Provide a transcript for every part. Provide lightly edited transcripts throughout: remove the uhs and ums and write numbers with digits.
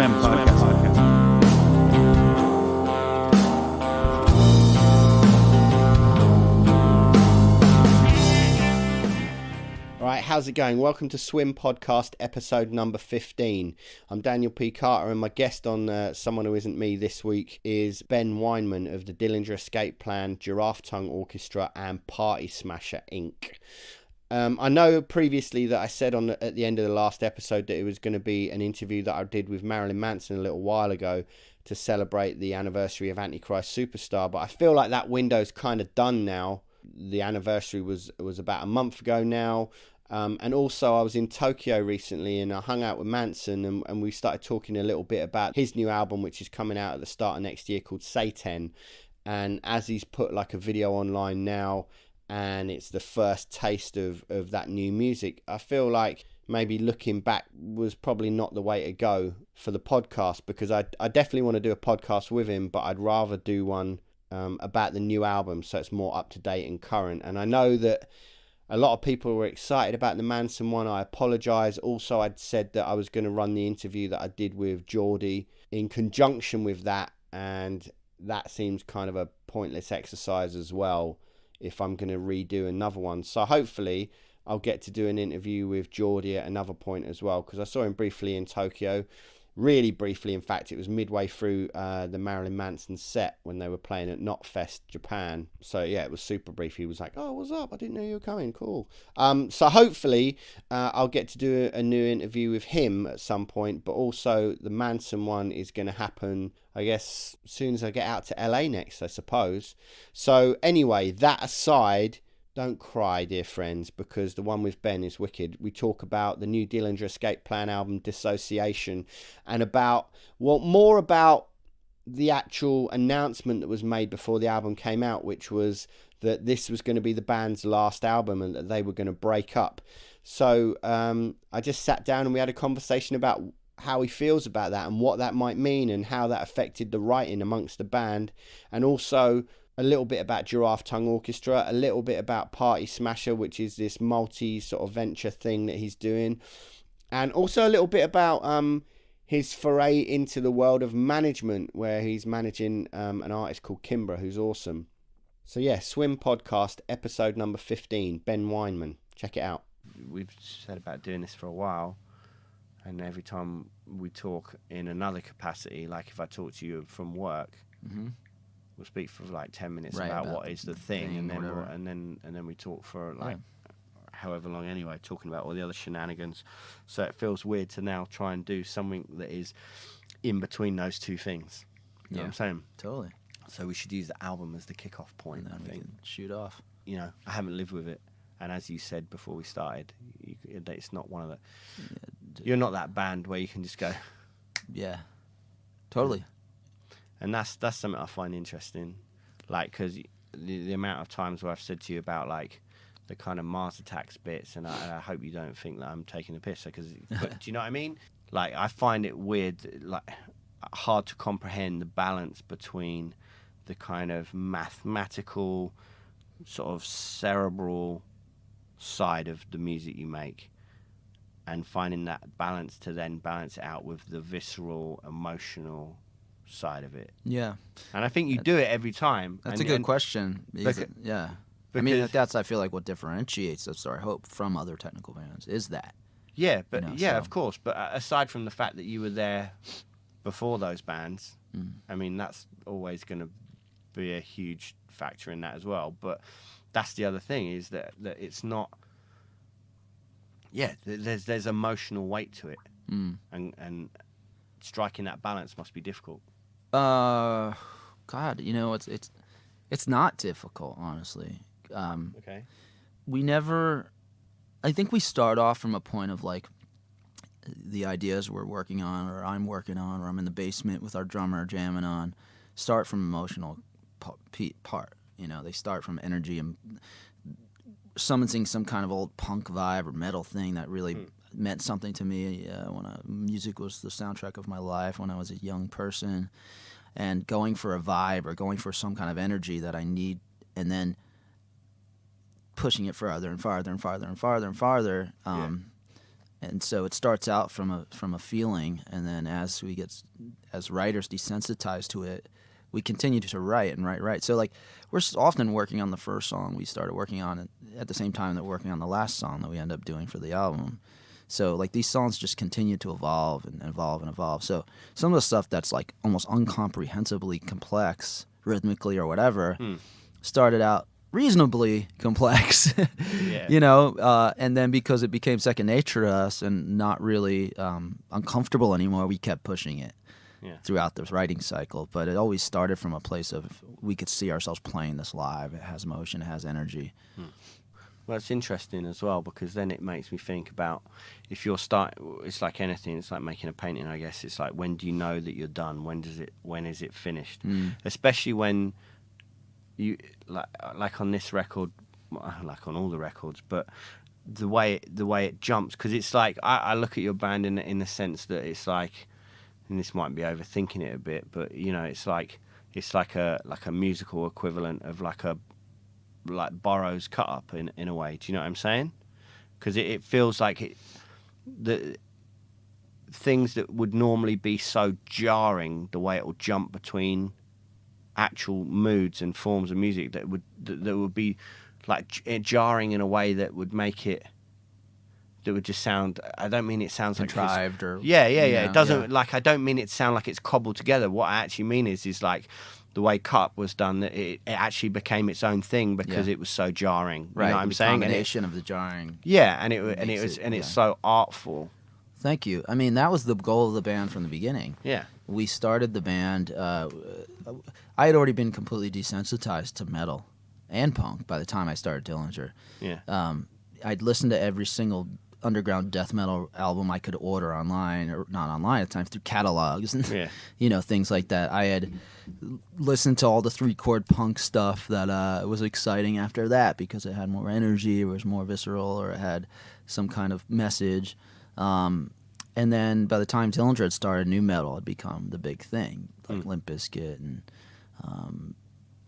Swim Podcast. Right, how's it going? Welcome to Swim Podcast, episode number 15. I'm Daniel P. Carter, and my guest on Someone Who Isn't Me this week is Ben Weinman of the Dillinger Escape Plan, Giraffe Orchestra, and Partysmasher, Inc. I know previously that I said at the end of the last episode that it was going to be an interview that I did with Marilyn Manson a little while ago to celebrate the anniversary of Antichrist Superstar, but I feel like that window's kind of done now. The anniversary was about a month ago now. And also I was in Tokyo recently and I hung out with Manson and we started talking a little bit about his new album, which is coming out at the start of next year, called Satan. And as he's put like a video online now and it's the first taste of that new music, I feel like maybe looking back was probably not the way to go for the podcast, because I definitely want to do a podcast with him, but I'd rather do one about the new album so it's more up to date and current. And I know that a lot of people were excited about the Manson one. I apologise. Also, I'd said that I was going to run the interview that I did with Geordie in conjunction with that, and that seems kind of a pointless exercise as well if I'm going to redo another one. So hopefully I'll get to do an interview with Geordie at another point as well, because I saw him briefly in Tokyo. Really briefly, in fact. It was midway through the Marilyn Manson set when they were playing at Knotfest, Japan. So yeah, it was super brief. He was like, "Oh, what's up? I didn't know you were coming. Cool." So hopefully I'll get to do a new interview with him at some point. But also the Manson one is going to happen, I guess, as soon as I get out to LA next, I suppose. So anyway, that aside, don't cry, dear friends, because the one with Ben is wicked. We talk about the new Dillinger Escape Plan album, Dissociation, and more about the actual announcement that was made before the album came out, which was that this was going to be the band's last album and that they were going to break up. So I just sat down and we had a conversation about how he feels about that and what that might mean and how that affected the writing amongst the band, and also a little bit about Giraffe Orchestra, a little bit about Partysmasher, which is this multi sort of venture thing that he's doing, and also a little bit about his foray into the world of management, where he's managing an artist called Kimbra, who's awesome. So yeah, Swim Podcast, episode number 15, Ben Weinman. Check it out. We've said about doing this for a while, and every time we talk in another capacity, like if I talk to you from work, we'll speak for like 10 minutes about what is the thing, and then we talk for like however long anyway, talking about all the other shenanigans. So it feels weird to now try and do something that is in between those two things. You know what I'm saying? Totally. So we should use the album as the kickoff point. And then we can shoot off. You know, I haven't lived with it, and as you said before we started, it's not one of the. You're not that band where you can just go. Yeah. Totally. And that's something I find interesting, like, because the amount of times where I've said to you about like the kind of Mars Attacks bits, and I hope you don't think that I'm taking a piss, because do you know what I mean? Like, I find it weird, like hard to comprehend the balance between the kind of mathematical, sort of cerebral side of the music you make, and finding that balance to then balance it out with the visceral, emotional side of it. Yeah. And I think you do it every time. That's a good question. Yeah. I mean, that's, I feel like, what differentiates us, or I hope, from other technical bands is that. Yeah, but of course. But aside from the fact that you were there before those bands, I mean, that's always going to be a huge factor in that as well. But that's the other thing, is that it's not. Yeah, there's emotional weight to it, and striking that balance must be difficult. God, you know, it's not difficult, honestly. Okay. I think we start off from a point of like the ideas we're working on, or I'm working on, or I'm in the basement with our drummer jamming on, start from emotional part. You know, they start from energy and summoning some kind of old punk vibe or metal thing that really meant something to me when music was the soundtrack of my life when I was a young person, and going for a vibe or going for some kind of energy that I need, and then pushing it farther and farther and farther and farther and farther, And so it starts out from a feeling, and then as writers desensitized to it, we continue to write and write. So like we're often working on the first song we started working on at the same time that we're working on the last song that we end up doing for the album. So like these songs just continue to evolve and evolve and evolve. So some of the stuff that's like almost incomprehensibly complex rhythmically or whatever started out reasonably complex, and then because it became second nature to us and not really uncomfortable anymore, we kept pushing it throughout the writing cycle. But it always started from a place of we could see ourselves playing this live. It has emotion, it has energy. Well, it's interesting as well, because then it makes me think about if you're it's like anything, it's like making a painting, I guess. It's like, when do you know that you're done? When is it finished? Especially when you like on this record, like on all the records, but the way it jumps, because it's like I look at your band in the sense that it's like, and this might be overthinking it a bit, but it's like a musical equivalent of like Burroughs cut up in a way. Do you know what I'm saying? Because it feels like the things that would normally be so jarring, the way it will jump between actual moods and forms of music that would be like jarring in a way that would make it, that would just sound, I don't mean it sounds contrived like or it doesn't like, I don't mean it to sound like it's cobbled together. What I actually mean is like the way cut was done, that it actually became its own thing because it was so jarring. Right, you know what I'm the saying? combination of the jarring. Yeah, and it's so artful. Thank you. I mean, that was the goal of the band from the beginning. Yeah. We started the band. I had already been completely desensitized to metal and punk by the time I started Dillinger. Yeah. I'd listened to every single underground death metal album I could order online, or not online at times, through catalogs and things like that. I had listened to all the 3-chord punk stuff that was exciting after that because it had more energy, it was more visceral, or it had some kind of message. And then by the time Dillinger had started, nu metal had become the big thing, like Limp Bizkit and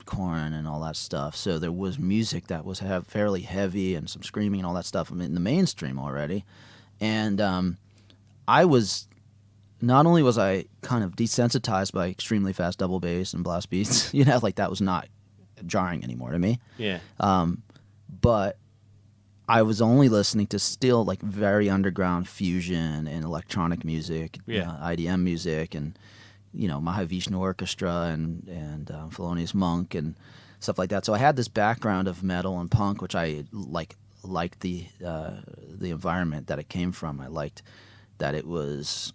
Korn and all that stuff. So there was music that was fairly heavy and some screaming and all that stuff in the mainstream already. And not only was I kind of desensitized by extremely fast double bass and blast beats, like that was not jarring anymore to me. Yeah. But I was only listening to still like very underground fusion and electronic music, IDM music, and Mahavishnu Orchestra and Thelonious Monk and stuff like that. So I had this background of metal and punk, which I liked the environment that it came from. I liked that it was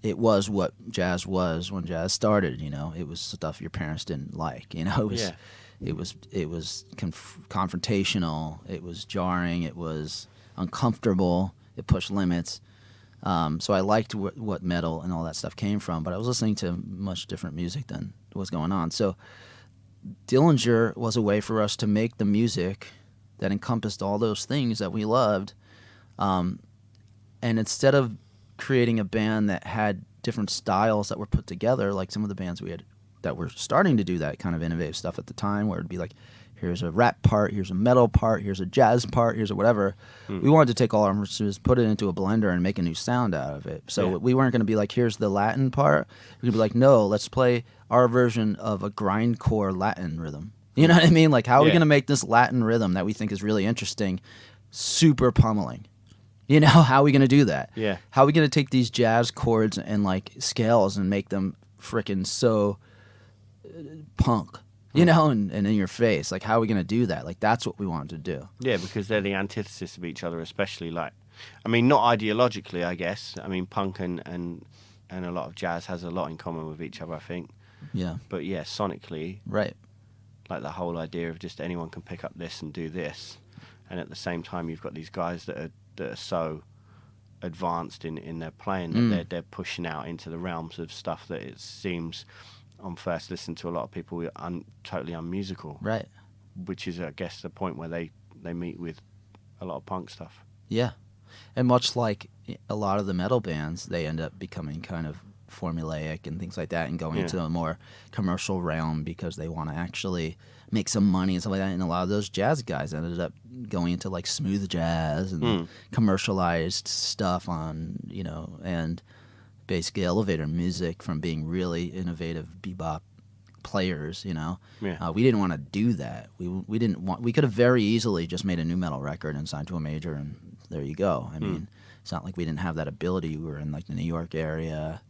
what jazz was when jazz started. It was stuff your parents didn't like. It was confrontational. It was jarring. It was uncomfortable. It pushed limits. So I liked what metal and all that stuff came from, but I was listening to much different music than was going on. So Dillinger was a way for us to make the music that encompassed all those things that we loved. And instead of creating a band that had different styles that were put together, like some of the bands we had that were starting to do that kind of innovative stuff at the time, where it'd be like, here's a rap part, here's a metal part, here's a jazz part, here's a whatever. We wanted to take all our influences, put it into a blender, and make a new sound out of it. So we weren't going to be like, here's the Latin part. We're going to be like, no, let's play our version of a grindcore Latin rhythm. You know what I mean? Like, how are we going to make this Latin rhythm that we think is really interesting super pummeling? How are we going to do that? Yeah. How are we going to take these jazz chords and like scales and make them frickin' so punk? And in your face. Like, how are we going to do that? Like, that's what we wanted to do. Yeah, because they're the antithesis of each other, especially not ideologically, I guess. I mean, punk and a lot of jazz has a lot in common with each other, I think. Yeah. But yeah, sonically. Right. Like the whole idea of just anyone can pick up this and do this. And at the same time, you've got these guys that are so advanced in their playing that they're pushing out into the realms of stuff that it seems, on first listen, to a lot of people totally unmusical. Right. Which is, I guess, the point where they meet with a lot of punk stuff. Yeah. And much like a lot of the metal bands, they end up becoming kind of formulaic and things like that, and going into a more commercial realm because they want to actually make some money and stuff like that. And a lot of those jazz guys ended up going into like smooth jazz and commercialized stuff on, you know, and basically elevator music from being really innovative bebop players, you know. We didn't want to do that. We didn't want. We could have very easily just made a new metal record and signed to a major, and there you go. I mean, it's not like we didn't have that ability. We were in like the New York area,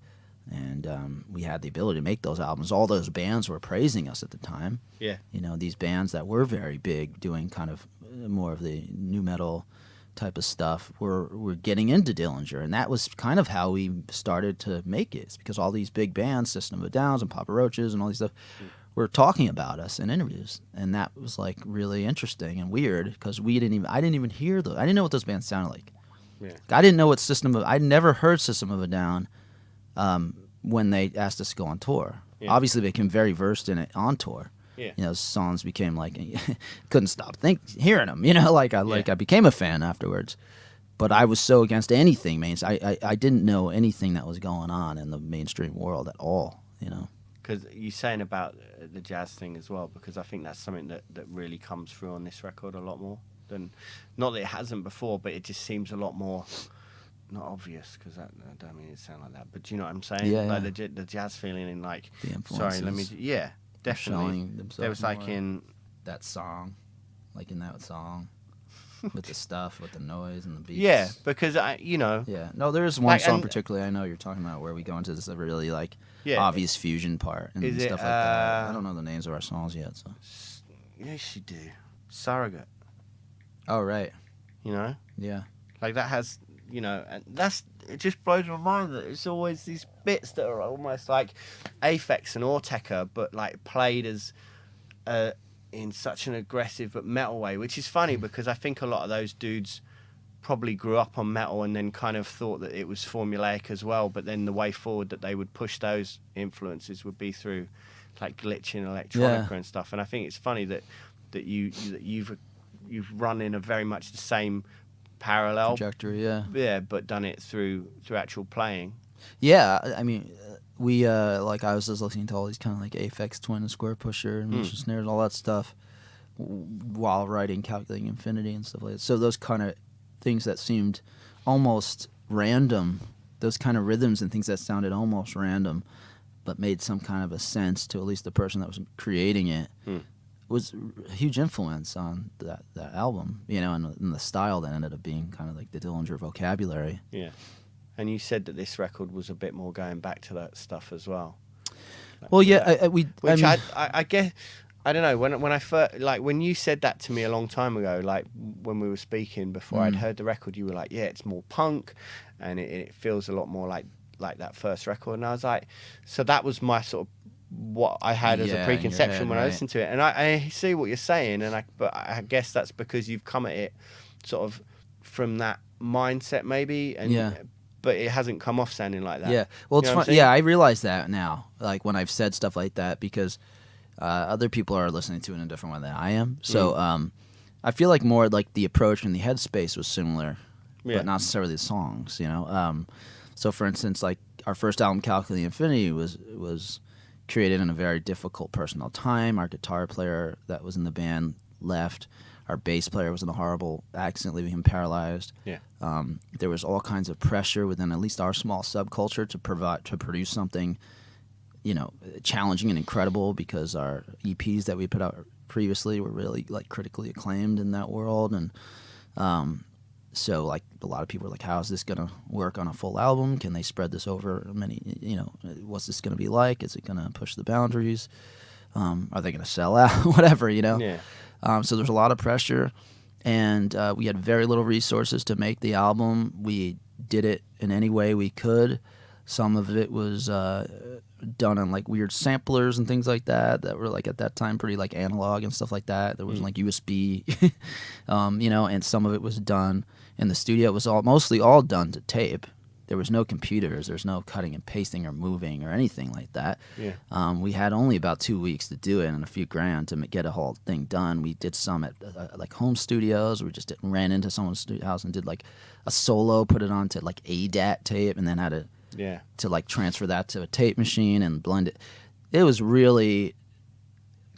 and we had the ability to make those albums. All those bands were praising us at the time. Yeah, you know, these bands that were very big, doing kind of more of the new metal type of stuff, were getting into Dillinger, and that was kind of how we started to make it. It's because all these big bands, System of a Downs and Papa Roaches and all these stuff, were talking about us in interviews, and that was like really interesting and weird because I didn't even hear those. I didn't know what those bands sounded like. Yeah. I didn't know what I'd never heard System of a Down when they asked us to go on tour. Yeah. Obviously, they became very versed in it on tour. Yeah. You know, songs became like couldn't stop hearing them. You know, like I became a fan afterwards. But I was so against anything I didn't know anything that was going on in the mainstream world at all. You know, because you're saying about the jazz thing as well, because I think that's something that really comes through on this record a lot more than, not that it hasn't before, but it just seems a lot more. Not obvious, because I don't mean it to sound like that, but do you know what I'm saying? Yeah, like the jazz feeling in like. The influences. Sorry, let me. Yeah, definitely. There was like in that song, like in that song, with the stuff, with the noise and the beats. Yeah, because Yeah, no, there is one like, song particularly I know you're talking about where we go into this really like obvious fusion part and Is stuff it, like that. I don't know the names of our songs yet, so. Yes, you do. Surrogate. Oh right. You know. Yeah. Like that has. You know, and it just blows my mind that it's always these bits that are almost like Aphex and Orchestra, but like played as in such an aggressive but metal way, which is funny because I think a lot of those dudes probably grew up on metal and then kind of thought that it was formulaic as well, but then the way forward that they would push those influences would be through like glitching electronica and stuff. And I think it's funny that you've run in a very much the same parallel trajectory, but done it through actual playing. Yeah, I mean, we like I was just listening to all these kind of like Aphex Twin and Square Pusher and Mission Snares, all that stuff, while writing Calculating Infinity and stuff like that. So those kind of things that seemed almost random, those kind of rhythms and things that sounded almost random, but made some kind of a sense to at least the person that was creating it. Was a huge influence on that album, you know, and the style that ended up being kind of like the Dillinger vocabulary. Yeah. And you said that this record was a bit more going back to that stuff as well. Well, yeah, I guess, I don't know, when I first, like, when you said that to me a long time ago, like, when we were speaking before I'd heard the record, you were like, yeah, it's more punk, and it feels a lot more like that first record. And I was like, so that was my sort of, what I had as a preconception when I listened to it, and I see what you're saying, but I guess that's because you've come at it sort of from that mindset maybe, but it hasn't come off sounding like that. Yeah, well, it's fun. Yeah, I realize that now, like when I've said stuff like that, because other people are listening to it in a different way than I am. So I feel like more like the approach and the headspace was similar, but not necessarily the songs. You know, so for instance, like our first album, Calculating Infinity, was created in a very difficult personal time. Our guitar player that was in the band left. Our bass player was in a horrible accident, leaving him paralyzed. There was all kinds of pressure within at least our small subculture to produce something, you know, challenging and incredible, because our EPs that we put out previously were really like critically acclaimed in that world, and so like a lot of people were like, how is this going to work on a full album? Can they spread this over many, you know, what's this going to be like? Is it going to push the boundaries? Are they going to sell out? Whatever, you know? So there's a lot of pressure, and we had very little resources to make the album. We did it in any way we could. Some of it was done on like weird samplers and things like that were like at that time pretty like analog and stuff like that. There was like USB, you know, and some of it was done in the studio. It was mostly all done to tape. There was no computers. There's no cutting and pasting or moving or anything like that. We had only about 2 weeks to do it and a few grand to get a whole thing done. We did some at like home studios. We just ran into someone's house and did like a solo, put it onto like ADAT tape, and then had to Yeah. To like transfer that to a tape machine and blend it. It was really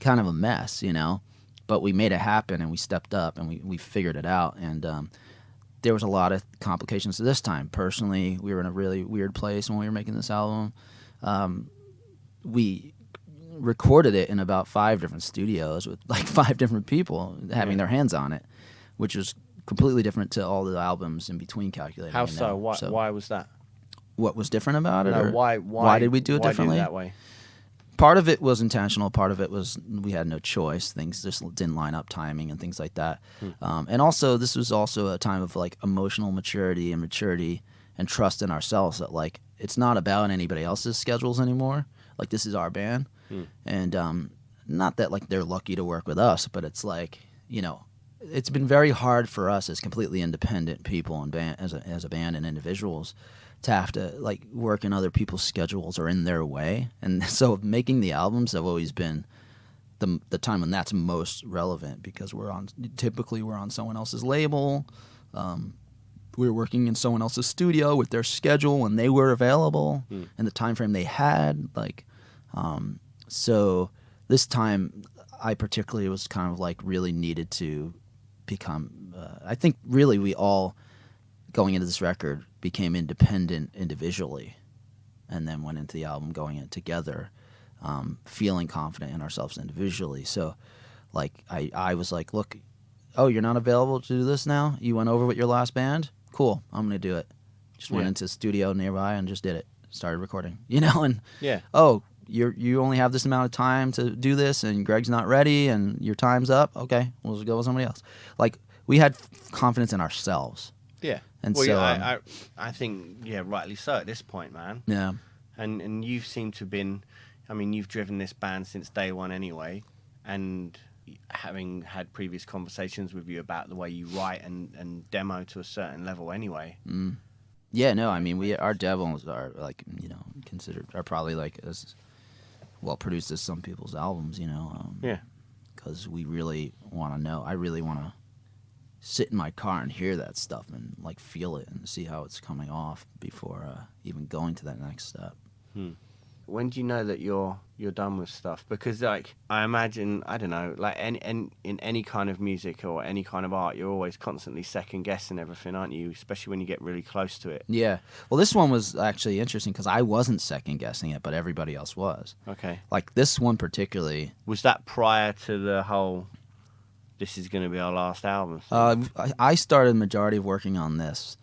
kind of a mess, you know, but we made it happen and we stepped up and we figured it out. And there was a lot of complications this time. Personally, we were in a really weird place when we were making this album. We recorded it in about 5 different studios with like 5 different people having their hands on it, which was completely different to all the albums in between Calculating. How so? Why was that? What was different about it? No, or why did we do it differently? Why do it that way? Part of it was intentional. Part of it was we had no choice. Things just didn't line up, timing and things like that. And also, this was also a time of like emotional maturity and trust in ourselves. That like it's not about anybody else's schedules anymore. Like this is our band, and not that like they're lucky to work with us, but it's like, you know, it's been very hard for us as completely independent people and band as a band and individuals to have to like work in other people's schedules or in their way. And so making the albums have always been the time when that's most relevant, because we're on someone else's label. We were working in someone else's studio with their schedule when they were available and the time frame they had. Like, so this time I particularly was kind of like really needed to become, I think really we all going into this record became independent individually and then went into the album going in together, feeling confident in ourselves individually. So like I was like, look, oh, you're not available to do this now? You went over with your last band? Cool, I'm going to do it. Just went into a studio nearby and just did it. Started recording, you know, and oh, you only have this amount of time to do this and Greg's not ready and your time's up. Okay, we'll just go with somebody else. Like we had confidence in ourselves. Yeah. And well, so I think rightly so at this point, man. Yeah. And you seem to have been, I mean, you've driven this band since day one anyway, and having had previous conversations with you about the way you write and demo to a certain level anyway. Yeah, no, I mean, our demos are like, you know, are probably like as well produced as some people's albums, you know. Because we really want to know. I really want to sit in my car and hear that stuff and like feel it and see how it's coming off before even going to that next step. When do you know that you're done with stuff? Because like I imagine, I don't know, like in any kind of music or any kind of art, you're always constantly second guessing everything, aren't you? Especially when you get really close to it. Yeah. Well, this one was actually interesting because I wasn't second guessing it, but everybody else was. Okay. Like this one particularly. Was that prior to the whole this is going to be our last album thing? I started the majority of working on this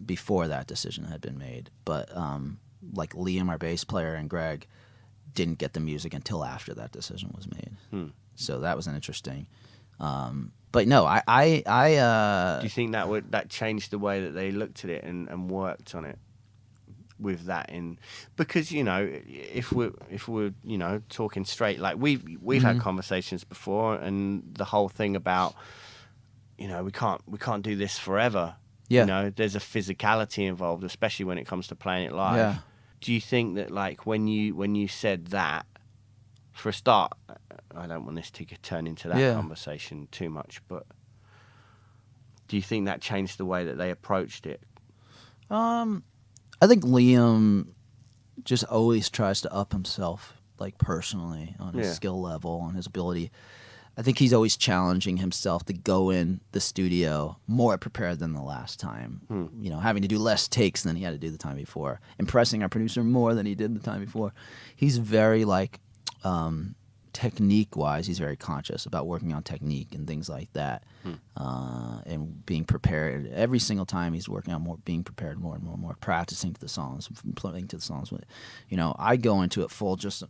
before that decision had been made, but like Liam, our bass player, and Greg didn't get the music until after that decision was made. So that was an interesting. But no, I do you think that changed the way that they looked at it and worked on it with that in? Because, you know, if we're you know, talking straight, like we've had conversations before, and the whole thing about, you know, we can't do this forever. You know, there's a physicality involved, especially when it comes to playing it live. Yeah. Do you think that, like, when you said that, for a start, I don't want this to turn into that conversation too much, but do you think that changed the way that they approached it? I think Liam just always tries to up himself, like personally, on his skill level, on his ability. I think he's always challenging himself to go in the studio more prepared than the last time. You know, having to do less takes than he had to do the time before, impressing our producer more than he did the time before. He's very like technique-wise, he's very conscious about working on technique and things like that, and being prepared. Every single time he's working on being prepared more and more and more, practicing to the songs, playing to the songs. You know, I go into it full just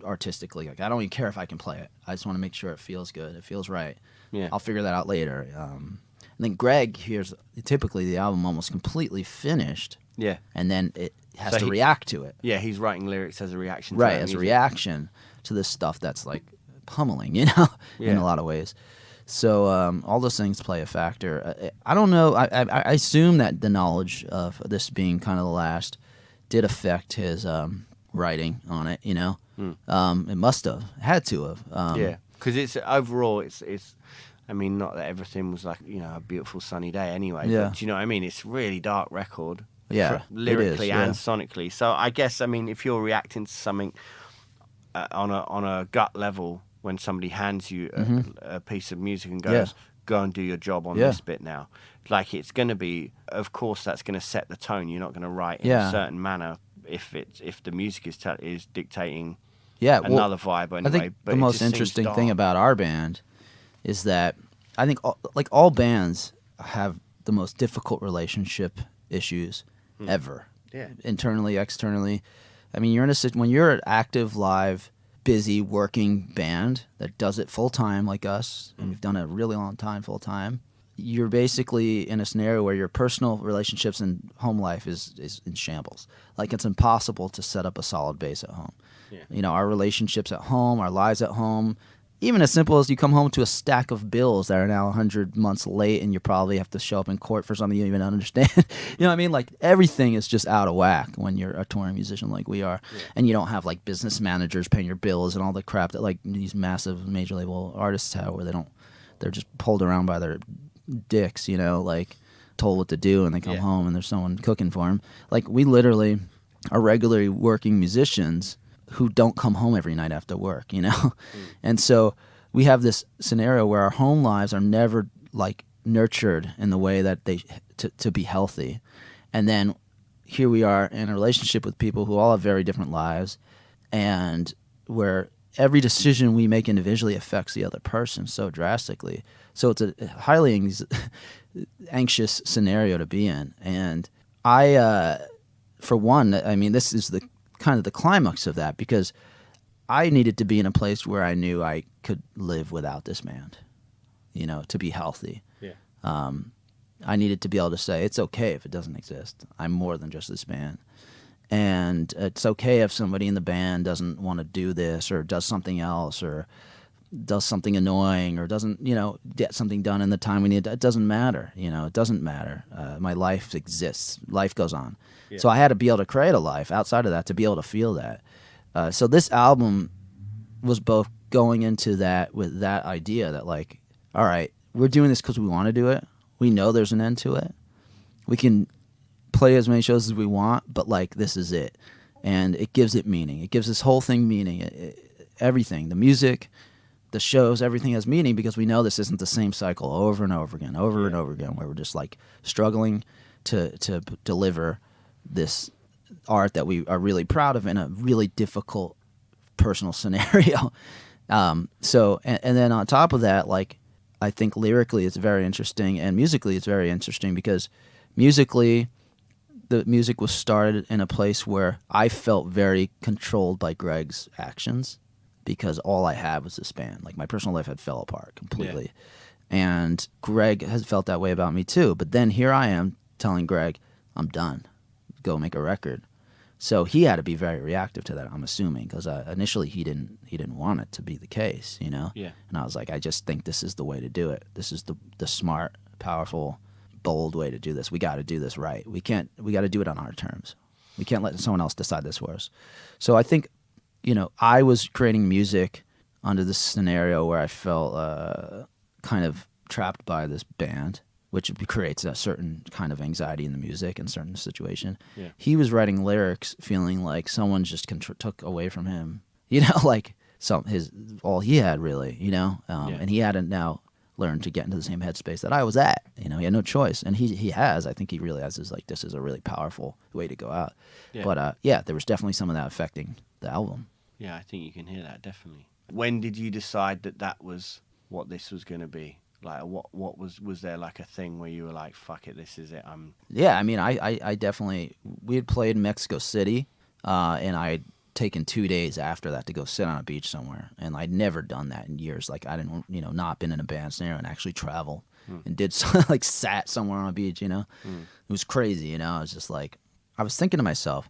artistically. Like, I don't even care if I can play it. I just want to make sure it feels good. It feels right. Yeah. I'll figure that out later. And then Greg hears typically the album almost completely finished. Yeah. And then it has to react to it. Yeah, he's writing lyrics as a reaction to right, as a reaction to this stuff that's like pummeling, you know, in a lot of ways. So all those things play a factor. I don't know. I assume that the knowledge of this being kind of the last did affect his writing on it, you know. It must have. Had to have. Yeah, because it's overall, it's. I mean, not that everything was like, you know, a beautiful sunny day anyway. Yeah. But do you know what I mean? It's a really dark record. Yeah, lyrically it is, and sonically. So I guess, I mean, if you're reacting to something on a gut level, when somebody hands you a piece of music and goes, go and do your job on this bit now, like, it's going to be, of course, that's going to set the tone. You're not going to write in a certain manner if the music is dictating another vibe anyway. I think but the most interesting thing about our band is that I think all bands have the most difficult relationship issues ever. Yeah. Internally, externally. I mean, when you're an active, live, busy, working band that does it full time like us, and we've done it a really long time full time, you're basically in a scenario where your personal relationships and home life is in shambles. Like, it's impossible to set up a solid base at home. Yeah. You know, our relationships at home, our lives at home, even as simple as you come home to a stack of bills that are now 100 months late, and you probably have to show up in court for something you even don't understand. You know what I mean? Like, everything is just out of whack when you're a touring musician like we are. Yeah. And you don't have, like, business managers paying your bills and all the crap that, like, these massive major label artists have, where they're just pulled around by their dicks, you know, like, told what to do, and they come home and there's someone cooking for them. Like, we literally are regularly working musicians who don't come home every night after work, you know? And so we have this scenario where our home lives are never, like, nurtured in the way that to be healthy. And then here we are in a relationship with people who all have very different lives, and where every decision we make individually affects the other person so drastically. So it's a highly anxious scenario to be in. And I, for one, I mean, this is the kind of the climax of that, because I needed to be in a place where I knew I could live without this band, you know, to be healthy. Yeah. I needed to be able to say, it's okay if it doesn't exist. I'm more than just this band. And it's okay if somebody in the band doesn't want to do this, or does something else, or does something annoying, or doesn't, you know, get something done in the time we need. It doesn't matter. You know, it doesn't matter. My life exists. Life goes on. Yeah. So I had to be able to create a life outside of that to be able to feel that. So this album was both going into that with that idea that, like, all right, we're doing this because we want to do it. We know there's an end to it. We can play as many shows as we want, but, like, this is it. And it gives it meaning. It gives this whole thing meaning. Everything, the music, the shows, everything has meaning, because we know this isn't the same cycle over and over again, and over again, where we're just, like, struggling to deliver this art that we are really proud of in a really difficult personal scenario. So, and then on top of that, like, I think lyrically it's very interesting, and musically it's very interesting, because musically the music was started in a place where I felt very controlled by Greg's actions, because all I had was this band. Like, my personal life had fell apart completely. Yeah. And Greg has felt that way about me too. But then here I am telling Greg, I'm done. Go make a record. So he had to be very reactive to that, I'm assuming, because initially he didn't want it to be the case, you know? Yeah. And I was like, I just think this is the way to do it. This is the smart, powerful, bold way to do this. We got to do this right. We got to do it on our terms. We can't let someone else decide this for us. So I think, you know, I was creating music under this scenario where I felt kind of trapped by this band, which creates a certain kind of anxiety in the music in a certain situation. Yeah. He was writing lyrics feeling like someone just took away from him, you know, like all he had, really, you know, and he hadn't now learned to get into the same headspace that I was at. You know, he had no choice, and he has. I think he realizes, like, this is a really powerful way to go out. Yeah. But there was definitely some of that affecting the album. Yeah, I think you can hear that, definitely. When did you decide that was what this was going to be? Like, what was there, like, a thing where you were like, fuck it, this is it? Yeah, I mean, I definitely, we had played in Mexico City, and I had taken 2 days after that to go sit on a beach somewhere, and I'd never done that in years. Like, I didn't, you know, not been in a band scenario and actually travel and did like sat somewhere on a beach, you know? It was crazy, you know? I was just like, I was thinking to myself,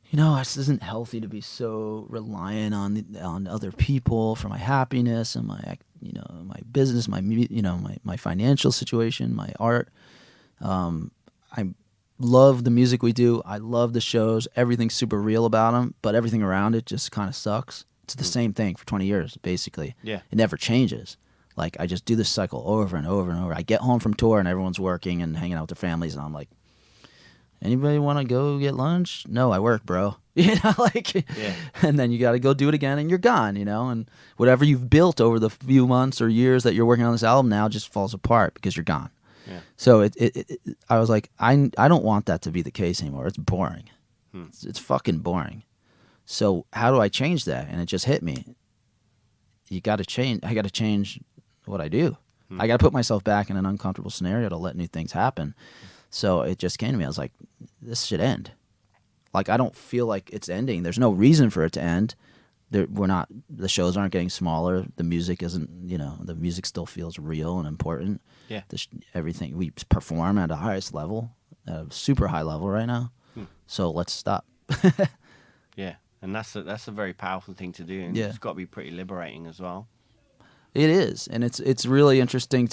you know, this isn't healthy to be so reliant on other people for my happiness and my, you know, my business, my financial situation, my art. I love the music we do. I love the shows. Everything's super real about them, but everything around it just kind of sucks. It's the same thing for 20 years, basically. Yeah. It never changes. Like, I just do this cycle over and over and over. I get home from tour and everyone's working and hanging out with their families, and I'm like, Anybody want to go get lunch? No, I work, bro. Yeah. And then you got to go do it again, and you're gone. And whatever you've built over the few months or years that you're working on this album now just falls apart because you're gone. Yeah. So I was like, I don't want that to be the case anymore. It's boring. It's fucking boring. So how do I change that? And it just hit me. You got to change. I got to change what I do. I got to put myself back in an uncomfortable scenario to let new things happen. So it just came to me. I was like, this should end. Like, I don't feel like it's ending. There's no reason for it to end. The shows aren't getting smaller. The music isn't, the music still feels real and important. Yeah. Everything, we perform at the highest level, at a super high level right now. So let's stop. Yeah. And that's a very powerful thing to do. And it's got to be pretty liberating as well. It is. And it's really interesting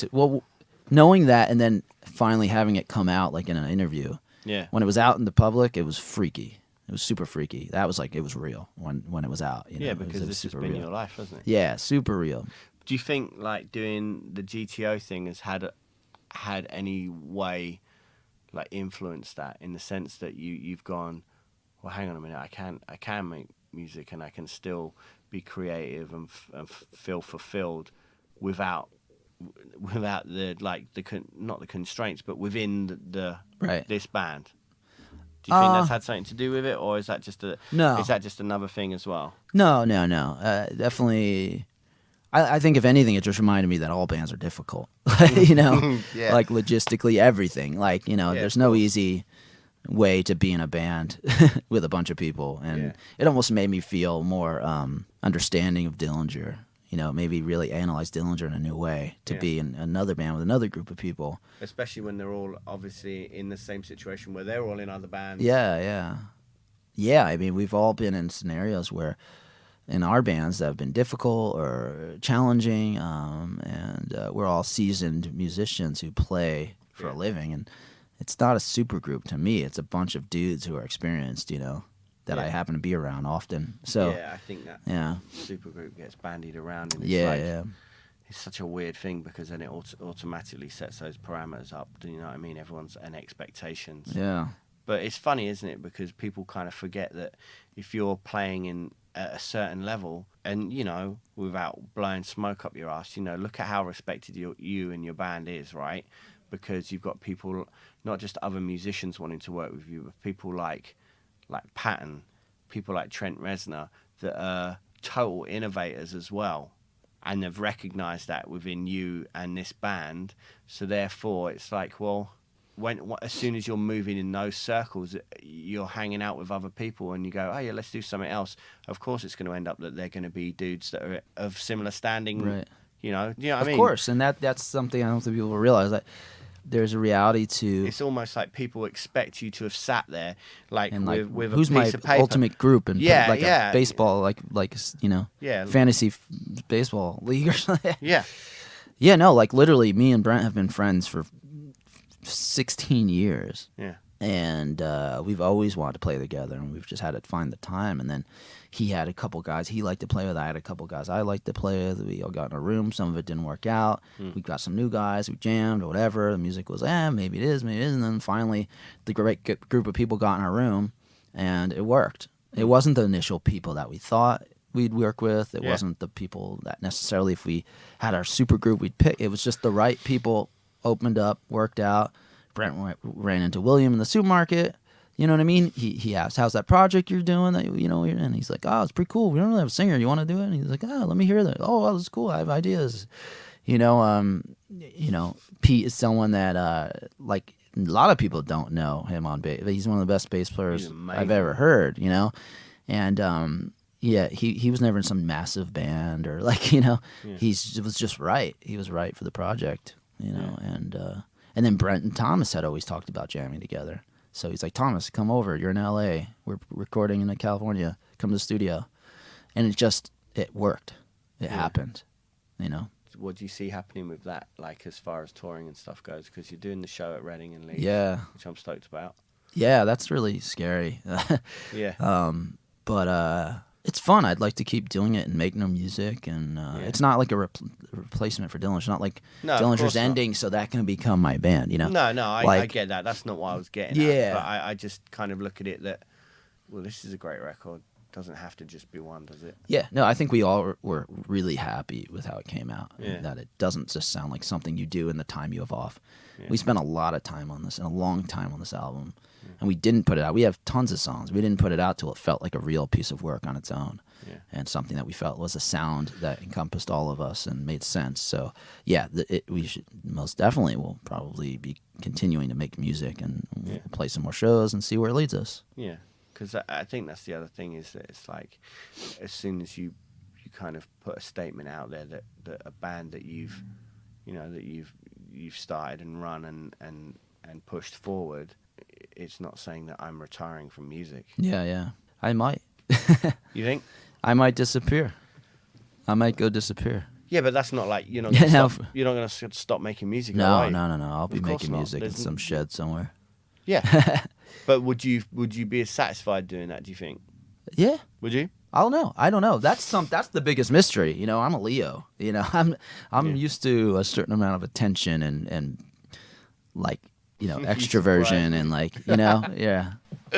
knowing that and then finally having it come out like in an interview. Yeah. When it was out in the public, it was freaky. It was super freaky. That was like, it was real when it was out. Yeah, because this has been your life, hasn't it? Yeah, super real. Do you think like doing the GTO thing has had any way like influenced that in the sense that you've gone, well, hang on a minute, I can make music and I can still be creative and feel fulfilled without the not the constraints, but within the right. this band. Do you think that's had something to do with it, or is that just no? Is that just another thing as well? No. Definitely. I think if anything, it just reminded me that all bands are difficult. Yeah. Like logistically, everything. Like there's no easy way to be in a band with a bunch of people, and it almost made me feel more understanding of Dillinger. Maybe really analyze Dillinger in a new way to be in another band with another group of people. Especially when they're all obviously in the same situation where they're all in other bands. Yeah. I mean, we've all been in scenarios where in our bands that have been difficult or challenging, and we're all seasoned musicians who play for a living. And it's not a super group to me. It's a bunch of dudes who are experienced, that I happen to be around often. So I think that supergroup gets bandied around, and it's such a weird thing because then it automatically sets those parameters up. Do you know what I mean? Everyone's and expectations. Yeah. But it's funny, isn't it? Because people kind of forget that if you're playing at a certain level, and without blowing smoke up your ass, look at how respected you and your band is, right? Because you've got people, not just other musicians wanting to work with you, but people like Patton, people like Trent Reznor, that are total innovators as well, and they've recognised that within you and this band. So therefore, it's like, well, as soon as you're moving in those circles, you're hanging out with other people, and you go, oh yeah, let's do something else. Of course, it's going to end up that they're going to be dudes that are of similar standing, right? You know what I mean? Of course, and that's something I don't think people realize that. There's a reality to. It's almost like people expect you to have sat there, with who's a piece of paper. My ultimate group and a baseball, like yeah, fantasy baseball league or something. Yeah, no, like literally, me and Brent have been friends for 16 years. Yeah, and we've always wanted to play together, and we've just had to find the time. And then he had a couple guys he liked to play with. I had a couple guys I liked to play with. We all got in a room. Some of it didn't work out. We got some new guys. We jammed or whatever. The music was, maybe it is, maybe it isn't. And then finally, the great group of people got in our room, and it worked. It wasn't the initial people that we thought we'd work with. It wasn't the people that necessarily, if we had our super group, we'd pick. It was just the right people opened up, worked out. Brent ran into William in the supermarket. You know what I mean? He asked, how's that project you're doing? And he's like, oh, it's pretty cool. We don't really have a singer. You want to do it? And he's like, let me hear that. Oh, well, that's cool. I have ideas. Pete is someone that, a lot of people don't know him on bass. He's one of the best bass players I've ever heard, And, he was never in some massive band or he was just right. He was right for the project, and then Brent and Thomas had always talked about jamming together. So he's like, Thomas, come over. You're in LA. We're recording in California. Come to the studio. And it worked. It happened, What do you see happening with that, as far as touring and stuff goes? Because you're doing the show at Reading and Leeds, which I'm stoked about. Yeah, that's really scary. Yeah. But It's fun. I'd like to keep doing it and making no music, and it's not like a replacement for Dillinger. It's not like No, of Dillinger's course not. ending, so that can become my band. No, I Like- get that. That's not what I was getting Yeah. at. But I just kind of look at it that, well, this is a great record. Doesn't have to just be one, does it? Yeah, no, I think we all were really happy with how it came out. Yeah. That it doesn't just sound like something you do in the time you have off. Yeah. We spent a lot of time on this and a long time on this album, and we didn't put it out. We have tons of songs. We didn't put it out till it felt like a real piece of work on its own. Yeah. And something that we felt was a sound that encompassed all of us and made sense. So, yeah, we should most definitely will probably be continuing to make music and we'll play some more shows and see where it leads us. Yeah, because I think that's the other thing is that it's like as soon as you kind of put a statement out there that a band that you've started and run and pushed forward, it's not saying that I'm retiring from music. Yeah. I might. You think? I might disappear. I might go disappear. Yeah, but that's not like you're not Yeah, gonna no. stop, you're not going to stop making music. No. are you? I'll be Of course making not. music in There's some shed somewhere. Yeah, but would you be as satisfied doing that? Do you think? Yeah. Would you? I don't know. That's the biggest mystery. I'm a Leo. I'm used to a certain amount of attention and like, extroversion and like, yeah.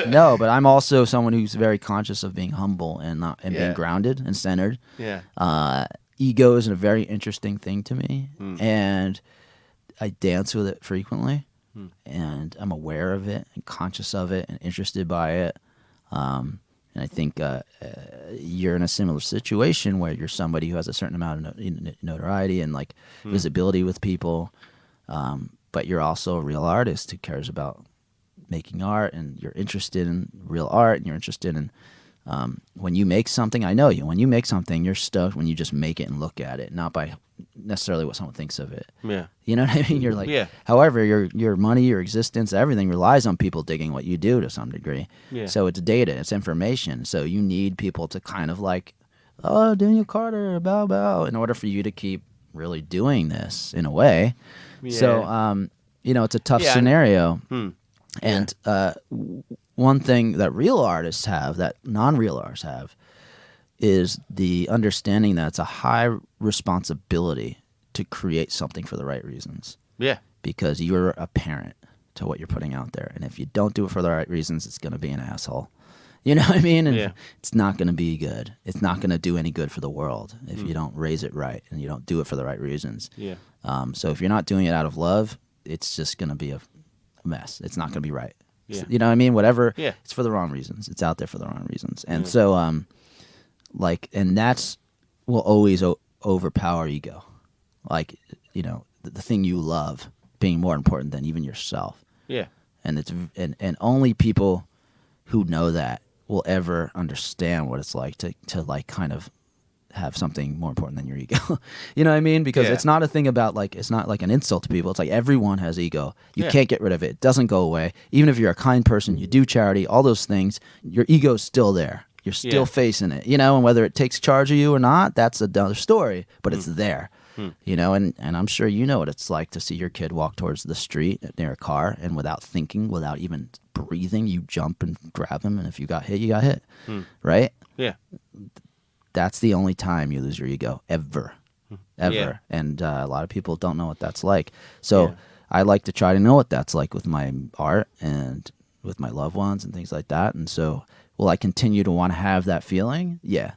No, but I'm also someone who's very conscious of being humble and being grounded and centered. Yeah. Ego is a very interesting thing to me, Mm. and I dance with it frequently, and I'm aware of it and conscious of it and interested by it. And I think you're in a similar situation where you're somebody who has a certain amount of notoriety and like visibility with people, but you're also a real artist who cares about making art, and you're interested in real art, and you're interested in when you make something. I know you. When you make something, you're stoked when you just make it and look at it, not by necessarily what someone thinks of it. Yeah. You know what I mean? You're like, Yeah. However, your money, your existence, everything relies on people digging what you do to some degree. Yeah. So it's data, it's information. So you need people to kind of like, oh, Daniel Carter, bow bow, in order for you to keep really doing this in a way. Yeah. So, it's a tough Yeah, scenario. And And one thing that real artists have that non-real artists have is the understanding that it's a high responsibility to create something for the right reasons, yeah. because you're a parent to what you're putting out there. And if you don't do it for the right reasons, it's going to be an asshole. You know what I mean? And Yeah. it's not going to be good. It's not going to do any good for the world if you don't raise it right and you don't do it for the right reasons. Yeah. So if you're not doing it out of love, it's just going to be a mess. It's not going to be right. Yeah. You know what I mean? Whatever. Yeah. It's for the wrong reasons. It's out there for the wrong reasons. And so, and that's will always overpower ego. Like, the thing you love being more important than even yourself. Yeah. And and only people who know that will ever understand what it's like to like kind of have something more important than your ego. You know what I mean? Because Yeah. it's not a thing about like, it's not like an insult to people. It's like everyone has ego. You Yeah. can't get rid of it. It doesn't go away. Even if you're a kind person, you do charity, all those things, your ego's still there. You're still Yeah. facing it, and whether it takes charge of you or not, that's another story, but it's there. And I'm sure you know what it's like to see your kid walk towards the street near a car, and without thinking, without even breathing, you jump and grab him, and if you got hit, you got hit, right? Yeah. That's the only time you lose your ego, ever. Yeah. And a lot of people don't know what that's like. So Yeah. I like to try to know what that's like with my art and with my loved ones and things like that. And so will I continue to want to have that feeling? Yeah.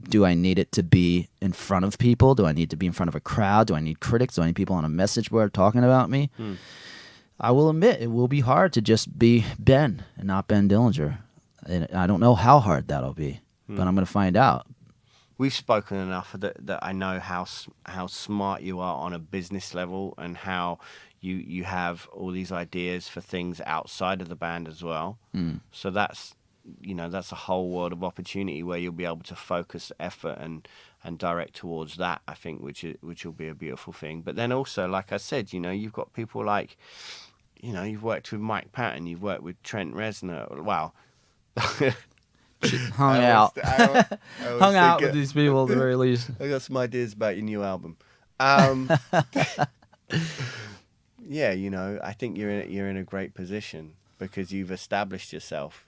Do I need it to be in front of people? Do I need to be in front of a crowd? Do I need critics? Do I need people on a message board talking about me? I will admit it will be hard to just be Ben and not Ben Dillinger. And I don't know how hard that'll be, but I'm going to find out. We've spoken enough that I know how smart you are on a business level, and how you have all these ideas for things outside of the band as well. So that's a whole world of opportunity where you'll be able to focus effort and direct towards that, I think, which will be a beautiful thing. But then also, like I said, you've got people like, you've worked with Mike Patton, you've worked with Trent Reznor. Wow. Hung out with these people at the very least. I got some ideas about your new album. Yeah, I think you're in a great position because you've established yourself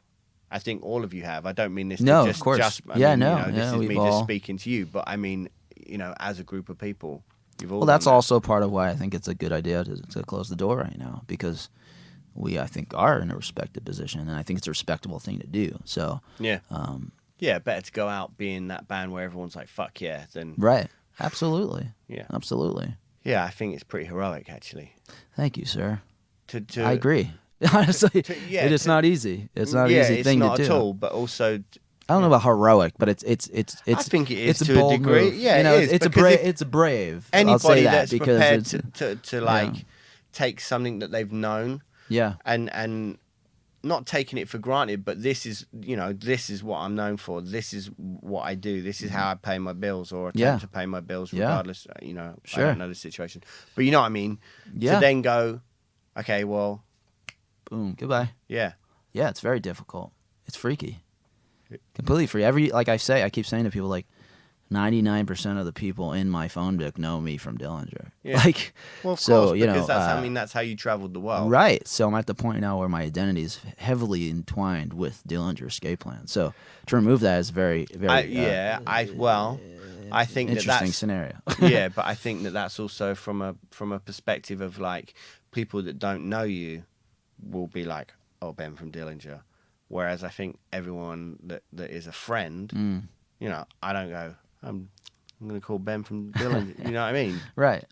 I think all of you have. I don't mean this No, to of just, course. I Yeah, mean, no, you know, this yeah, is we've me all- just speaking to you, but I mean, you know, as a group of people, you've all Well, that's done that. also part of why I think it's a good idea to close the door right now, because we, I think, are in a respected position, and I think it's a respectable thing to do. So, Yeah. Yeah, better to go out being that band where everyone's like, fuck yeah, than... right. Absolutely. Yeah. Absolutely. Yeah, I think it's pretty heroic, actually. Thank you, sir. To I agree. Honestly, yeah, it's not easy. It's not an yeah, easy it's thing not to do. at all, but also... I don't know about heroic, but it's I think it is it's to a bold a degree. move. Yeah, you know, it is. it's a because brave. if It's brave. I'll anybody say that that's because prepared it's to like take something that they've known yeah. and not taking it for granted, but this is, you know, this is what I'm known for. This is what I do. This is how I pay my bills or attempt Yeah. to pay my bills, Yeah. regardless. You know, I Sure. don't know the situation, but you know what I mean. Yeah. To then go, okay, well, Boom. Goodbye. yeah, Yeah, it's very difficult. It's freaky. Completely free. Like I say, I keep saying to people, like 99% of the people in my phone book know me from Dillinger. Yeah. Like, well, of so course, you because know, that's I mean that's how you traveled the world, right. So I'm at the point now where my identity is heavily entwined with Dillinger Escape Plan. So to remove that is very, very I think interesting that's scenario. yeah, but I think that's also from a perspective of like people that don't know you will be like, oh, Ben from Dillinger, whereas I think everyone that is a friend, you know, I don't go, I'm gonna call Ben from Dillinger, you know what I mean? Right.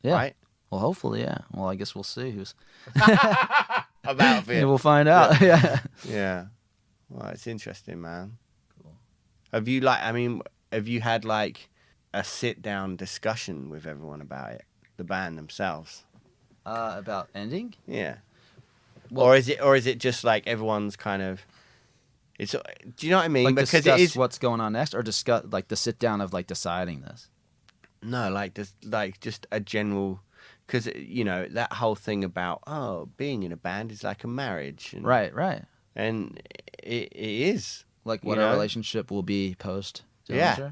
Yeah. Right? Well, hopefully, yeah. Well, I guess we'll see who's. I'm out of Yeah, it. we'll find out. Yeah. Yeah. Well, it's interesting, man. Cool. Have you had like a sit down discussion with everyone about it, the band themselves? About ending? Yeah. Well, or is it just like everyone's kind of it's do you know what I mean? like Because discuss it is what's going on next, or discuss like the sit down of like deciding this. no, like this like just a general because you know that whole thing about being in a band is like a marriage and, Right. and it is Like you what know? our relationship will be post Dillinger. Yeah.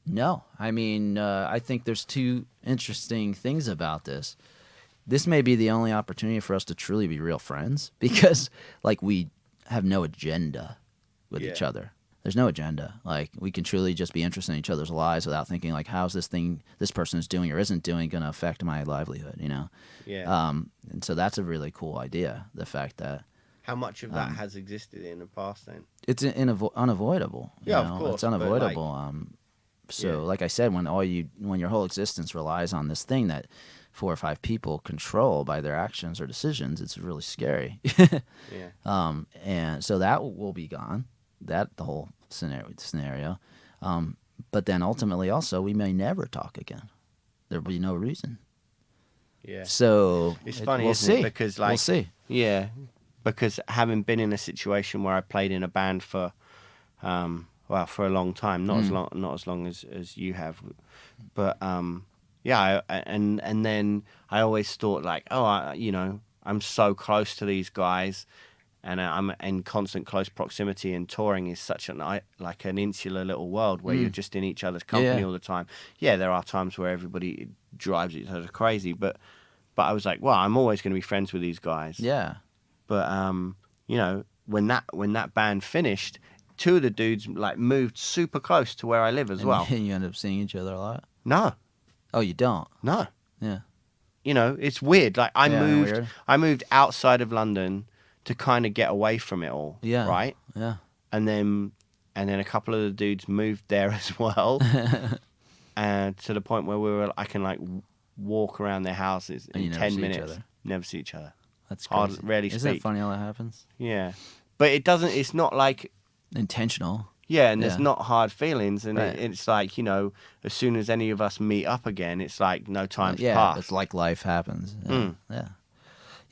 No, I mean, I think there's two interesting things about this. This may be the only opportunity for us to truly be real friends because, like, we have no agenda with each other. There's no agenda. Like, we can truly just be interested in each other's lives without thinking, like, how's this thing this person is doing or isn't doing going to affect my livelihood, you know? Yeah. And so that's a really cool idea, the fact that How much of that has existed in the past then? it's unavoidable. You Yeah, know? of course. It's but, unavoidable. So, like I said, when your whole existence relies on this thing that 4 or 5 people control by their actions or decisions, it's really scary. yeah. And so that will be gone. The whole scenario. But then ultimately, also, we may never talk again. There will be no reason. Yeah. So It's funny, we'll isn't see. it? Because like we'll see. Yeah, because having been in a situation where I played in a band for, for a long time, not as long as you have, but yeah, and then I always thought like, I'm so close to these guys, and I'm in constant close proximity, and touring is such an insular little world where you're just in each other's company all the time. Yeah, there are times where everybody drives each other crazy, but I was like, well, I'm always going to be friends with these guys. Yeah. But when that band finished, 2 of the dudes like moved super close to where I live as well. You end up seeing each other a lot. No, Oh, you don't. no. Yeah. You know, it's weird. Like I weird. moved outside of London to kind of get away from it all. Yeah. Right. Yeah. And then a couple of the dudes moved there as well, and to the point where I can like walk around their houses And you in never 10 see each minutes. other. Never see each other. That's crazy. Rarely Isn't speak. that funny how that happens? Yeah, but it doesn't. It's not like. Intentional. Yeah, and there's Yeah. not hard feelings, and Right. it's like, as soon as any of us meet up again, it's like no time's Yeah, passed. it's like life happens. Yeah. Mm.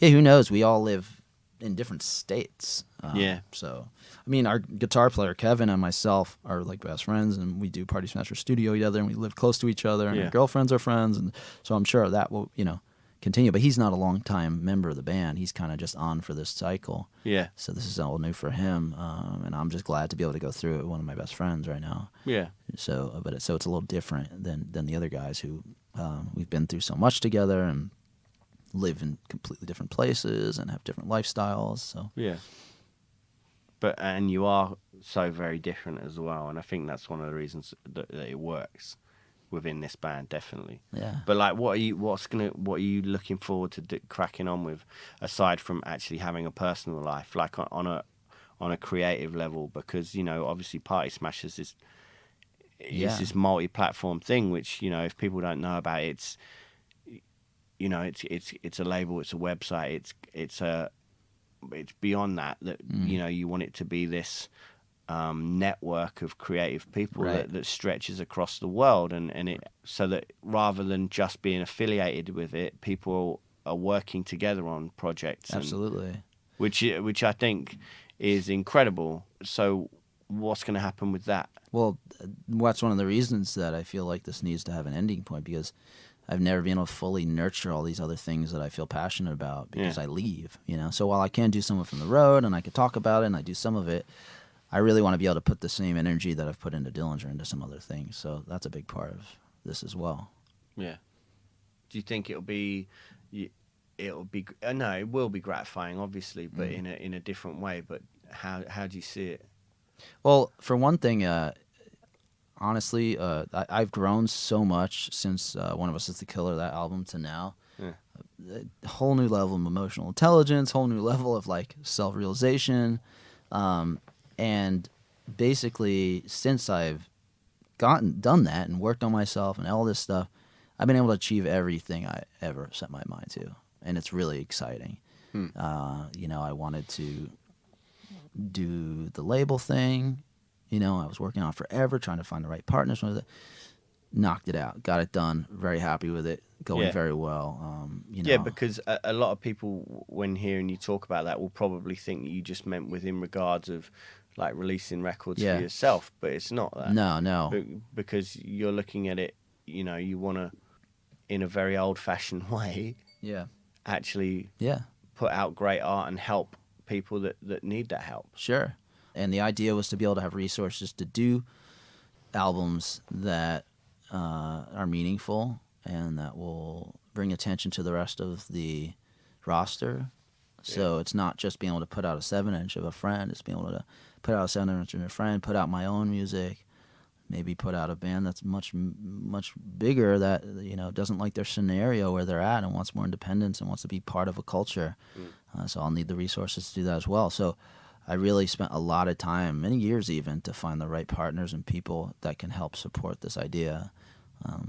Yeah, who knows? We all live in different states. Yeah. So, I mean, our guitar player, Kevin, and myself are like best friends, and we do Partysmasher studio together, and we live close to each other, and Yeah. our girlfriends are friends, and so I'm sure that will, continue. But he's not a long-time member of the band. He's kind of just on for this cycle. Yeah, So this is all new for him, and I'm just glad to be able to go through it with one of my best friends right now. yeah, So, it's a little different than the other guys who we've been through so much together and live in completely different places and have different lifestyles. So, yeah. and you are so very different as well, and I think that's one of the reasons that it works within this band, definitely. Yeah. But like, what are you looking forward to cracking on with, aside from actually having a personal life, like on a creative level? Because, you know, obviously Partysmashers is this multi-platform thing, which, you know, if people don't know about it, it's, you know, it's a label, it's a website, it's beyond that, you know, you want it to be this network of creative people that stretches across the world, and it, so that rather than just being affiliated with it, people are working together on projects. Absolutely. Which I think is incredible. So what's going to happen with that? Well, that's one of the reasons that I feel like this needs to have an ending point, because I've never been able to fully nurture all these other things that I feel passionate about because I leave, you know. So while I can do some from the road and I can talk about it and I do some of it, I really want to be able to put the same energy that I've put into Dillinger into some other things. So that's a big part of this as well. Yeah. Do you think it'll be? No, it will be gratifying, obviously, but in a different way. But how do you see it? Well, for one thing, honestly, I've grown so much since One of Us is the Killer, that album, to now. Yeah. A whole new level of emotional intelligence, whole new level of like self-realization, and basically since I've done that and worked on myself and all this stuff, I've been able to achieve everything I ever set my mind to, and it's really exciting. You know, I wanted to do the label thing. You know, I was working on it forever, trying to find the right partners. Knocked it out, got it done. Very happy with it, going very well. You know. Yeah, because a lot of people, when hearing you talk about that, will probably think that you just meant within regards of like releasing records for yourself, but it's not that. No. Because you're looking at it, you know, you want to, in a very old-fashioned way, actually put out great art and help people that need that help. Sure. And the idea was to be able to have resources to do albums that are meaningful and that will bring attention to the rest of the roster. So it's not just being able to put out a 7-inch of a friend, it's being able to put out a 7-inch of a friend, put out my own music, maybe put out a band that's much bigger that, you know, doesn't like their scenario where they're at and wants more independence and wants to be part of a culture. So I'll need the resources to do that as well. So I really spent a lot of time, many years even, to find the right partners and people that can help support this idea.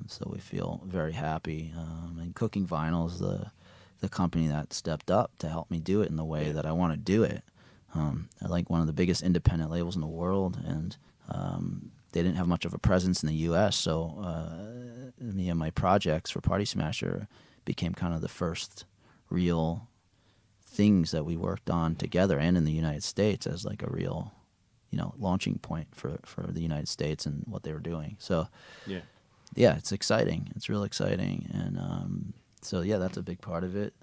So we feel very happy. And Cooking Vinyl is the company that stepped up to help me do it in the way that I want to do it. They're like one of the biggest independent labels in the world, and they didn't have much of a presence in the U.S., so me and my projects for Partysmasher became kind of the first real things that we worked on together, and in the United States as like a real, you know, launching point for the United States and what they were doing. So yeah, it's exciting. It's real exciting. And so yeah, that's a big part of it.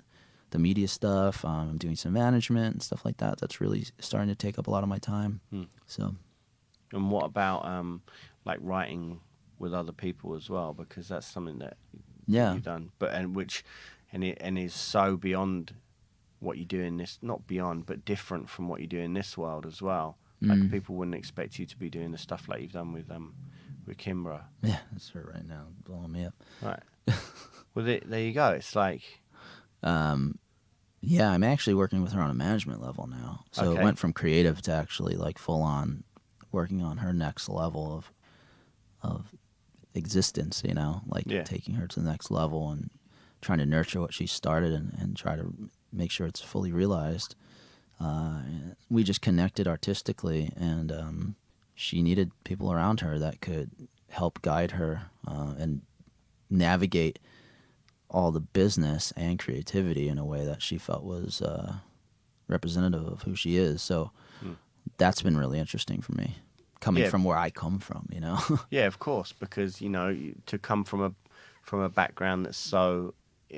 The media stuff, I'm doing some management and stuff like that. That's really starting to take up a lot of my time. So. And what about like writing with other people as well? Because that's something that you've done, and is so beyond what you do in this, not beyond, but different from what you do in this world as well. Like people wouldn't expect you to be doing the stuff like you've done with Kimbra. Yeah, that's her right now, blowing me up. Right. Well, there you go. It's like, yeah, I'm actually working with her on a management level now. So it went from creative to actually like full on working on her next level of existence, you know, like taking her to the next level and trying to nurture what she started and try to make sure it's fully realized. We just connected artistically, and she needed people around her that could help guide her and navigate all the business and creativity in a way that she felt was representative of who she is. So that's been really interesting for me, coming from where I come from, you know. Yeah, of course, because, you know, to come from a background that's so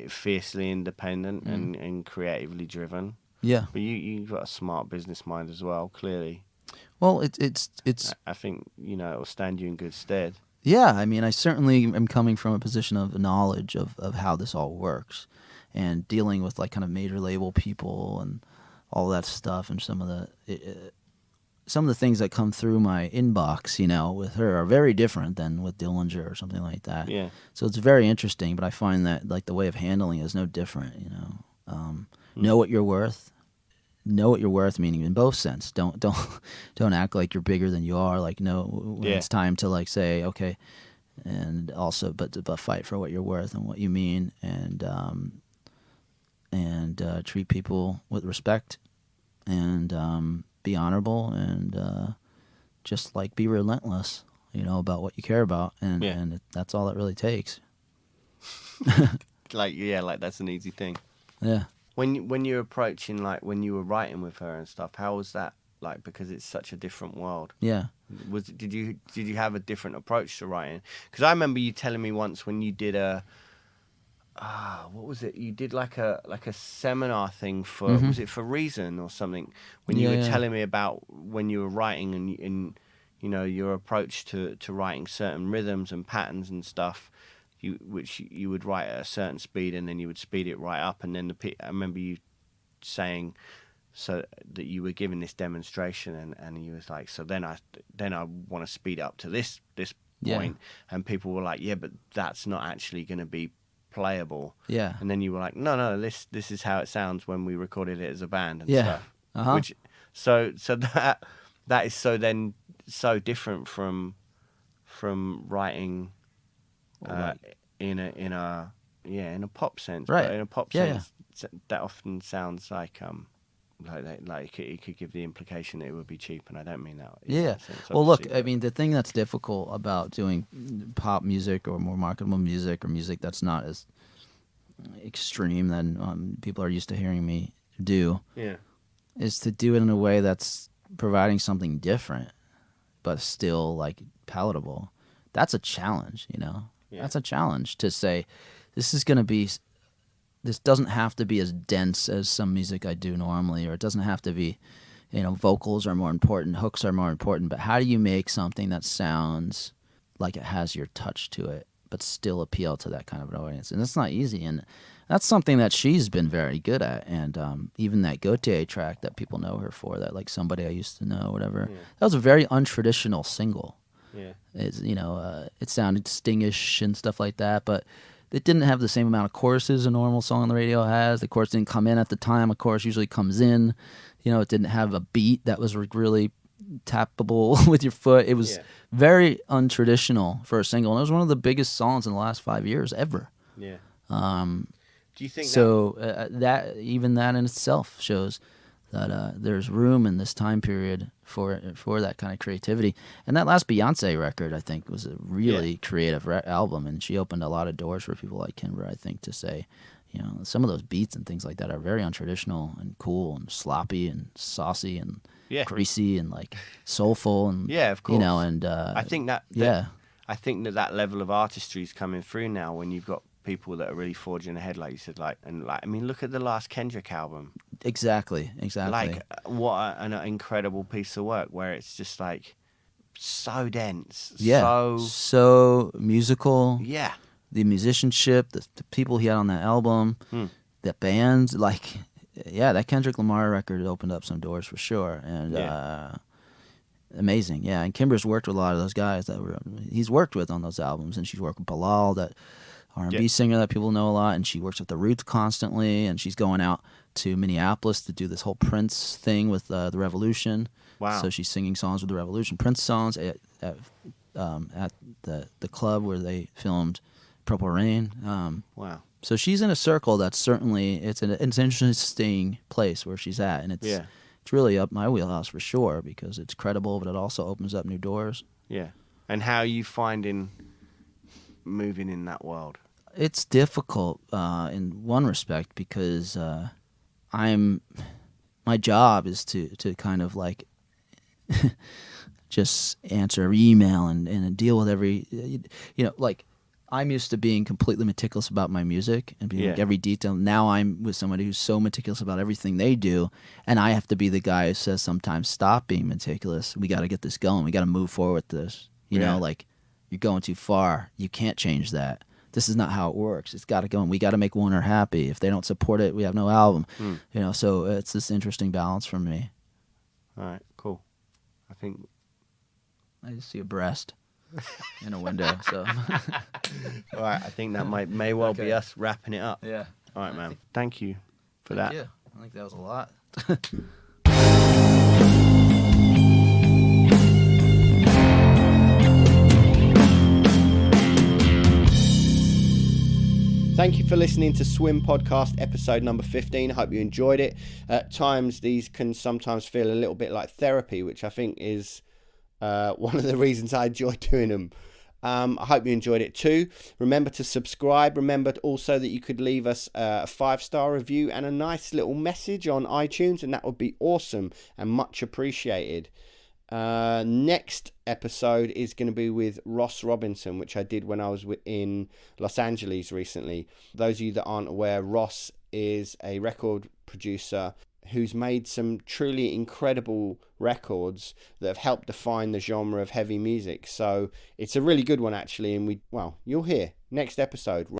fiercely independent and creatively driven. Yeah. But you've got a smart business mind as well, clearly. Well, it's. I think, you know, it'll stand you in good stead. Yeah, I mean, I certainly am coming from a position of knowledge of how this all works, and dealing with like kind of major label people and all that stuff, and some of the some of the things that come through my inbox, with her are very different than with Dillinger or something like that. Yeah. So it's very interesting, but I find that like the way of handling it is no different. Know what you're worth. Know what you're worth, meaning in both sense. Don't act like you're bigger than you are. Like know when it's time to like say okay, and also but fight for what you're worth and what you mean, and treat people with respect, and be honorable, and just like be relentless, about what you care about, and that's all it really takes. Like that's an easy thing. Yeah. When you're approaching, like when you were writing with her and stuff, how was that like? Because it's such a different world. Yeah. Did you have a different approach to writing? Because I remember you telling me once when you did what was it? You did like a seminar thing for was it for Reason or something? When you were telling me about when you were writing and your approach to writing certain rhythms and patterns and stuff. Which you would write at a certain speed and then you would speed it right up, and then I remember you saying so that you were giving this demonstration and you was like, so then I want to speed up to this point, and people were like, yeah, but that's not actually going to be playable. Yeah. And then you were like, no, this is how it sounds when we recorded it as a band and stuff. Which so that is so different from writing. In a pop sense, right? But in a pop sense, that often sounds like it could give the implication that it would be cheap, and I don't mean that. Yeah. Well, look, I mean, the thing that's difficult about doing pop music or more marketable music or music that's not as extreme than people are used to hearing me do, is to do it in a way that's providing something different, but still like palatable. That's a challenge, Yeah. That's a challenge to say, this doesn't have to be as dense as some music I do normally, or it doesn't have to be, vocals are more important, hooks are more important, but how do you make something that sounds like it has your touch to it, but still appeal to that kind of an audience? And that's not easy, and that's something that she's been very good at, and even that Gautier track that people know her for, that like Somebody I Used to Know, whatever, that was a very untraditional single. Yeah. It's, it sounded stingish and stuff like that, but it didn't have the same amount of choruses a normal song on the radio has. The chorus didn't come in at the time. A chorus usually comes in. It didn't have a beat that was really tappable with your foot. It was very untraditional for a single, and it was one of the biggest songs in the last 5 years ever. Yeah. Do you think so? That even that in itself shows that there's room in this time period for that kind of creativity. And that last Beyonce record, I think, was a really creative album, and she opened a lot of doors for people like Kimber, I think, to say, some of those beats and things like that are very untraditional and cool and sloppy and saucy and greasy and like soulful and of course. And I think that I think that level of artistry is coming through now when you've got people that are really forging ahead, like you said, I mean, look at the last Kendrick album. Exactly. Like, what an incredible piece of work, where it's just like so dense, so musical. Yeah, the musicianship, the people he had on that album, the bands, that Kendrick Lamar record opened up some doors for sure, and amazing. Yeah, and Kimber's worked with a lot of those guys that he's worked with on those albums, and she's worked with Bilal, that R&B singer that people know a lot, and she works with the Roots constantly, and she's going out to Minneapolis to do this whole Prince thing with the Revolution. Wow! So she's singing songs with the Revolution, Prince songs at the club where they filmed Purple Rain. Wow! So she's in a circle that's certainly it's an interesting place where she's at, and it's really up my wheelhouse for sure, because it's credible, but it also opens up new doors. Yeah. And how are you finding moving in that world? It's difficult in one respect, because my job is to kind of like just answer email and deal with every, like I'm used to being completely meticulous about my music and being like every detail. Now I'm with somebody who's so meticulous about everything they do, and I have to be the guy who says sometimes, stop being meticulous. We got to get this going. We got to move forward with this. You know, like, you're going too far. You can't change that. This is not how it works. It's got to go, and we got to make Warner happy. If they don't support it, we have no album. So it's this interesting balance for me. All right, cool. I think. I just see a breast in a window. So. All right, I think that may well be Okay. us wrapping it up. Yeah. All right, man. Thank you for Thank that. you. I think that was a lot. Thank you for listening to Swim Podcast episode number 15. I hope you enjoyed it. At times, these can sometimes feel a little bit like therapy, which I think is one of the reasons I enjoy doing them. I hope you enjoyed it too. Remember to subscribe. Remember also that you could leave us a 5-star review and a nice little message on iTunes, and that would be awesome and much appreciated. Next episode is going to be with Ross Robinson, which I did when I was in Los Angeles recently. Those of you that aren't aware, Ross is a record producer who's made some truly incredible records that have helped define the genre of heavy music. So it's a really good one actually, and you'll hear next episode.